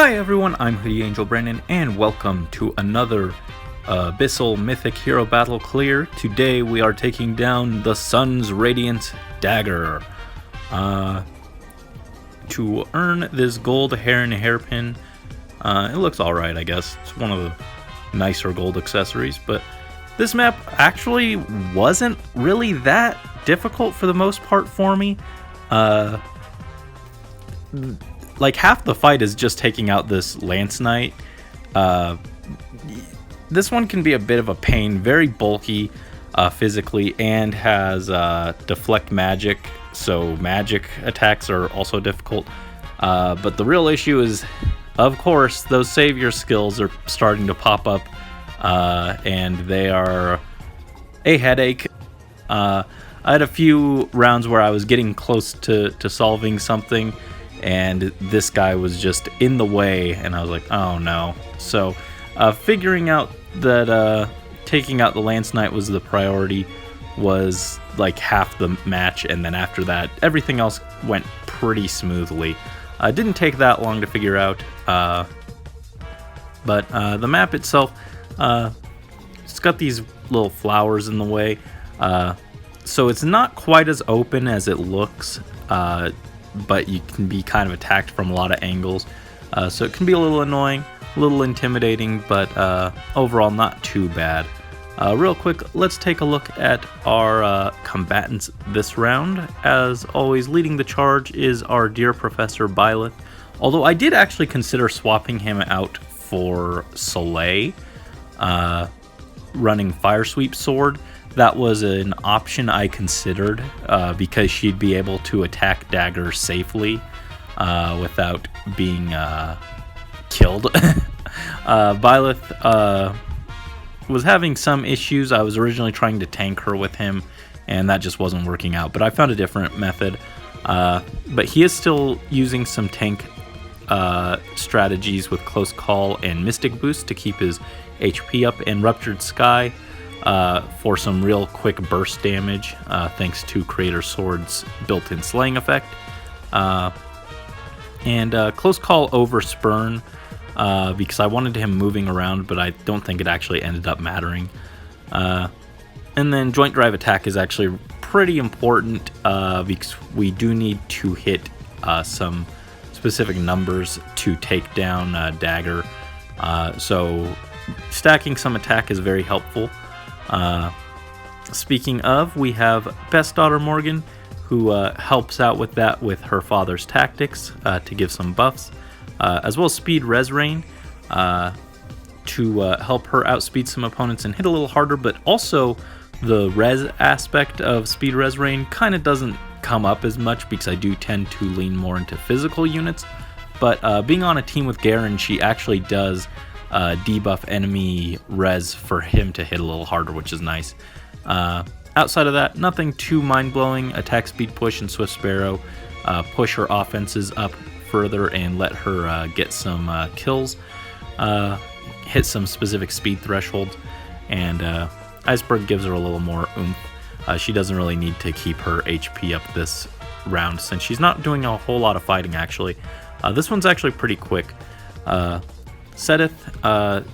Hi everyone, I'm Hoodie Angel Brandon, and welcome to another Abyssal Mythic Hero Battle Clear. Today we are taking down the Sun's Radiance Dagr. To earn this gold heron hairpin, it looks alright, I guess. It's one of the nicer gold accessories, but this map actually wasn't really that difficult for the most part for me. Like, half the fight is just taking out this Lance Knight. This one can be a bit of a pain, very bulky physically, and has deflect magic, so magic attacks are also difficult. But the real issue is, of course, those savior skills are starting to pop up, and they are a headache. I had a few rounds where I was getting close to solving something, and this guy was just in the way, and I was like, oh no. So figuring out that taking out the Lance Knight was the priority was like half the match, and then after that everything else went pretty smoothly. It didn't take that long to figure out, but the map itself, it's got these little flowers in the way, so it's not quite as open as it looks, but you can be kind of attacked from a lot of angles, so it can be a little annoying, a little intimidating, but overall not too bad. Real quick, let's take a look at our combatants this round. As always, leading the charge is our dear Professor Byleth, although I did actually consider swapping him out for Soleil, running Fire Sweep Sword. That was an option I considered because she'd be able to attack Dagr safely without being killed. Byleth was having some issues. I was originally trying to tank her with him, and that just wasn't working out, but I found a different method. But he is still using some tank strategies with Close Call and Mystic Boost to keep his HP up, and Ruptured Sky for some real quick burst damage, thanks to Creator Sword's built-in slaying effect. And Close Call over Spurn, because I wanted him moving around, but I don't think it actually ended up mattering. And then Joint Drive Attack is actually pretty important, because we do need to hit some specific numbers to take down Dagr. So stacking some attack is very helpful. Speaking of, we have Best Daughter Morgan, who helps out with that with her father's tactics to give some buffs, as well as Speed Res Rain to help her outspeed some opponents and hit a little harder, but also the res aspect of Speed Res Rain kind of doesn't come up as much because I do tend to lean more into physical units, but being on a team with Garen, she actually does debuff enemy res for him to hit a little harder, which is nice. Outside of that, nothing too mind-blowing. Attack Speed Push and Swift Sparrow push her offenses up further and let her get some kills, hit some specific speed thresholds, and Iceberg gives her a little more oomph. She doesn't really need to keep her HP up this round since she's not doing a whole lot of fighting, actually. This one's actually pretty quick. Sedith,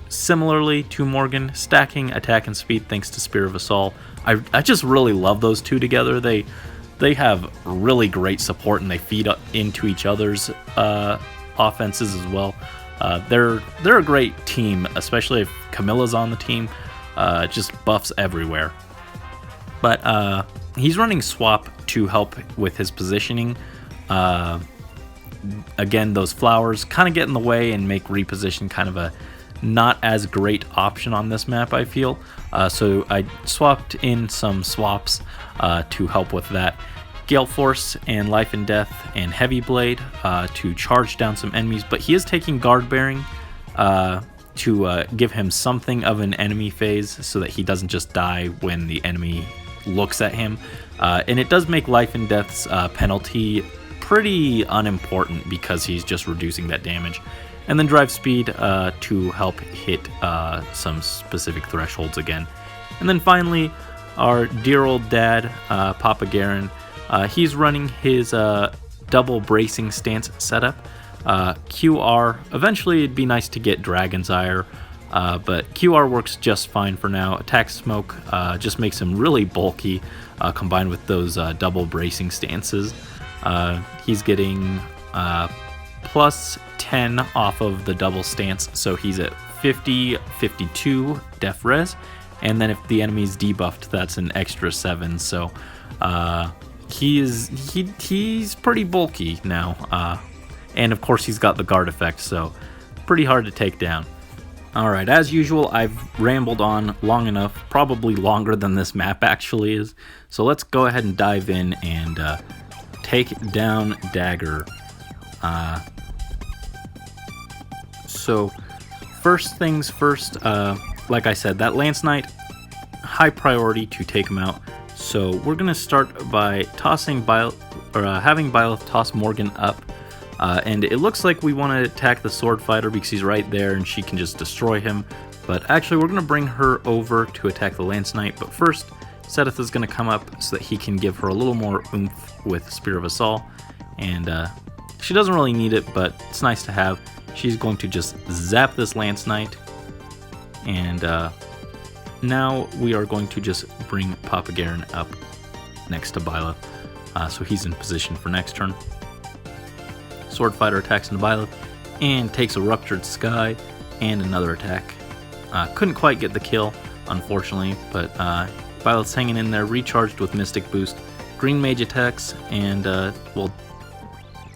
similarly to Morgan, stacking attack and speed thanks to Spear of Assault. I just really love those two together. They have really great support, and they feed into each other's offenses as well. They're a great team, especially if Camilla's on the team. Just buffs everywhere. But he's running Swap to help with his positioning. Again, those flowers kind of get in the way and make reposition kind of a not as great option on this map, I feel. So I swapped in some swaps to help with that. Gale Force and Life and Death and Heavy Blade to charge down some enemies, but he is taking Guard Bearing to give him something of an enemy phase so that he doesn't just die when the enemy looks at him. And it does make Life and Death's penalty pretty unimportant because he's just reducing that damage. And then Drive Speed to help hit some specific thresholds again. And then finally, our dear old dad, Papa Garen, he's running his double bracing stance setup. QR, eventually it'd be nice to get Dragon's Ire, but QR works just fine for now. Attack Smoke just makes him really bulky, combined with those double bracing stances. He's getting plus 10 off of the double stance, so he's at 50, 52 def res, and then if the enemy's debuffed, that's an extra 7, so he's pretty bulky now, and of course he's got the guard effect, so pretty hard to take down. Alright, as usual, I've rambled on long enough, probably longer than this map actually is, so let's go ahead and dive in and take down Dagr. So first things first, like I said, that Lance Knight, high priority to take him out. So we're gonna start by tossing having Byleth toss Morgan up, and it looks like we want to attack the Sword Fighter because he's right there and she can just destroy him. But actually, we're gonna bring her over to attack the Lance Knight. But first, Seteth is gonna come up so that he can give her a little more oomph with Spear of Assault, and she doesn't really need it, but it's nice to have. She's going to just zap this Lance Knight, and now we are going to just bring Papa Garen up next to Byleth, so he's in position for next turn. Sword Fighter attacks into Byleth and takes a Ruptured Sky and another attack. Couldn't quite get the kill, unfortunately, but Byleth's hanging in there, recharged with Mystic Boost. Green Mage attacks and will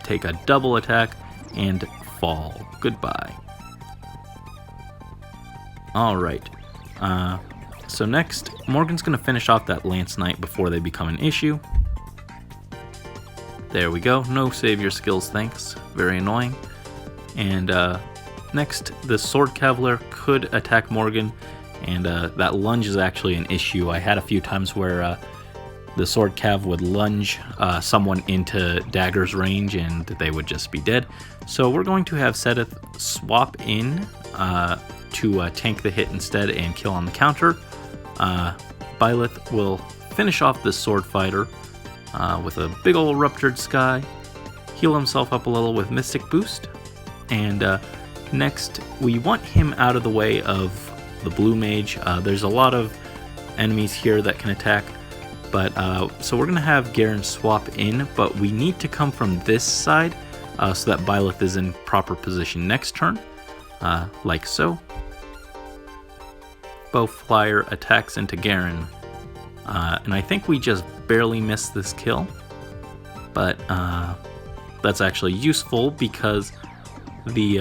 take a double attack and fall. Goodbye. Alright, so next, Morgan's going to finish off that Lance Knight before they become an issue. There we go, no save your skills thanks, very annoying. And next, the Sword Cavalier could attack Morgan, and that lunge is actually an issue. I had a few times where the Sword Cav would lunge someone into Dagr's range and they would just be dead. So we're going to have Seteth swap in to tank the hit instead and kill on the counter. Byleth will finish off this Sword Fighter with a big old Ruptured Sky, heal himself up a little with Mystic Boost, and next we want him out of the way of the Blue Mage. There's a lot of enemies here that can attack, but so we're going to have Garen swap in, but we need to come from this side so that Byleth is in proper position next turn, like so. Bowflyer attacks into Garen, and I think we just barely missed this kill, but that's actually useful because the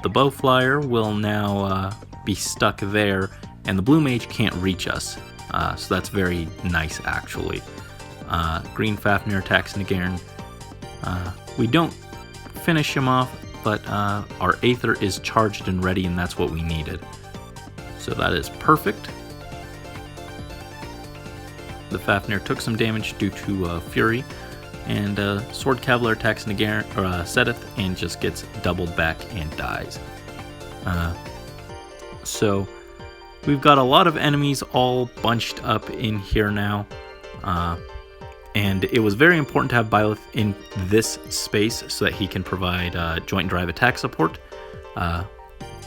Bowflyer will now be stuck there, and the Blue Mage can't reach us, so that's very nice actually. Green Fafnir attacks into Garen. We don't finish him off, but our Aether is charged and ready, and that's what we needed. So that is perfect. The Fafnir took some damage due to Fury, and Sword Cavalier attacks into Garen, or Seteth, and just gets doubled back and dies. So we've got a lot of enemies all bunched up in here now, and it was very important to have Byleth in this space so that he can provide joint drive attack support.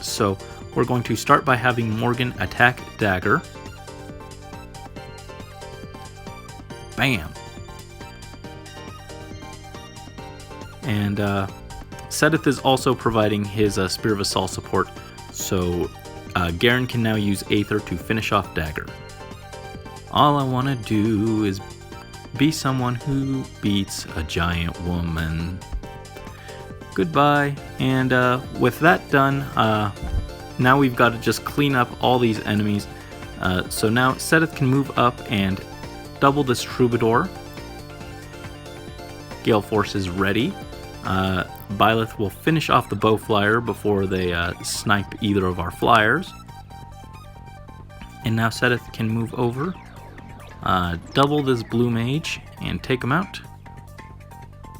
So we're going to start by having Morgan attack Dagr. Bam! And Seteth is also providing his Spear of Assault support, so Garen can now use Aether to finish off Dagr. All I want to do is be someone who beats a giant woman. Goodbye. And with that done, now we've got to just clean up all these enemies. So now Seteth can move up and double this Troubadour. Gale Force is ready. Byleth will finish off the Bowflyer before they snipe either of our flyers. And now Seteth can move over, double this Blue Mage, and take him out.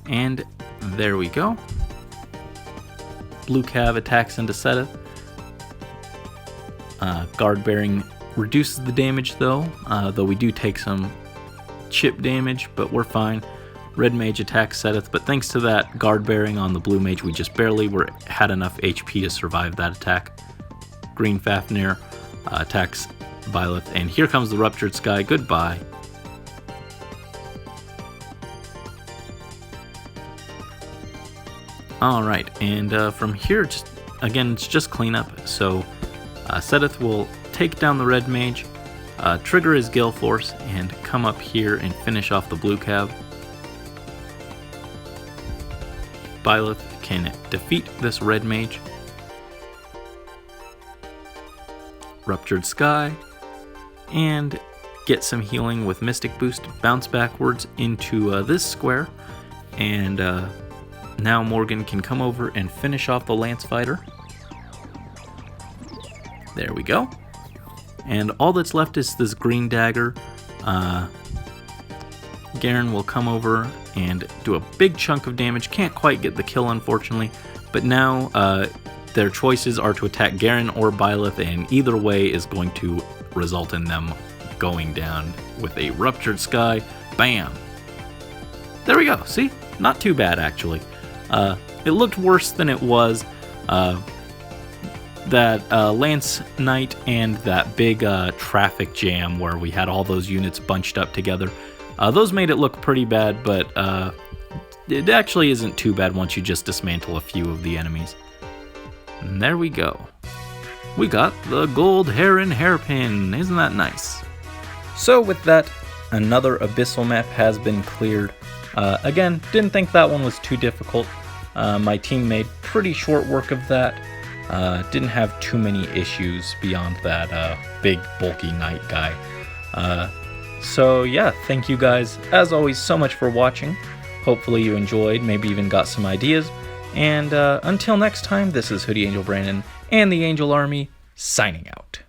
And there we go. Blue Cav attacks into Seteth. Guard Bearing reduces the damage though we do take some chip damage, but we're fine. Red Mage attacks Seteth, but thanks to that guard bearing on the Blue Mage, we just barely had enough HP to survive that attack. Green Fafnir attacks Byleth, and here comes the Ruptured Sky. Goodbye. Alright, and from here, again, it's just cleanup. So Seteth will take down the Red Mage, trigger his Gale Force, and come up here and finish off the Blue Cav. Byleth can defeat this Red Mage. Ruptured Sky, and get some healing with Mystic Boost, bounce backwards into this square, and now Morgan can come over and finish off the Lance Fighter. There we go. And all that's left is this green dagger. Garen will come over and do a big chunk of damage. Can't quite get the kill, unfortunately, but now their choices are to attack Garen or Byleth, and either way is going to result in them going down with a Ruptured Sky. Bam! There we go. See? Not too bad, actually. It looked worse than it was. That Lance Knight and that big traffic jam where we had all those units bunched up together, those made it look pretty bad, but it actually isn't too bad once you just dismantle a few of the enemies. And there we go. We got the Gold Heron Hairpin. Isn't that nice? So with that, another Abyssal map has been cleared. Again, didn't think that one was too difficult. My team made pretty short work of that. Didn't have too many issues beyond that big bulky knight guy. So yeah, thank you guys as always so much for watching. Hopefully you enjoyed, maybe even got some ideas. And until next time, this is Hoodie Angel Brandon and the Angel Army signing out.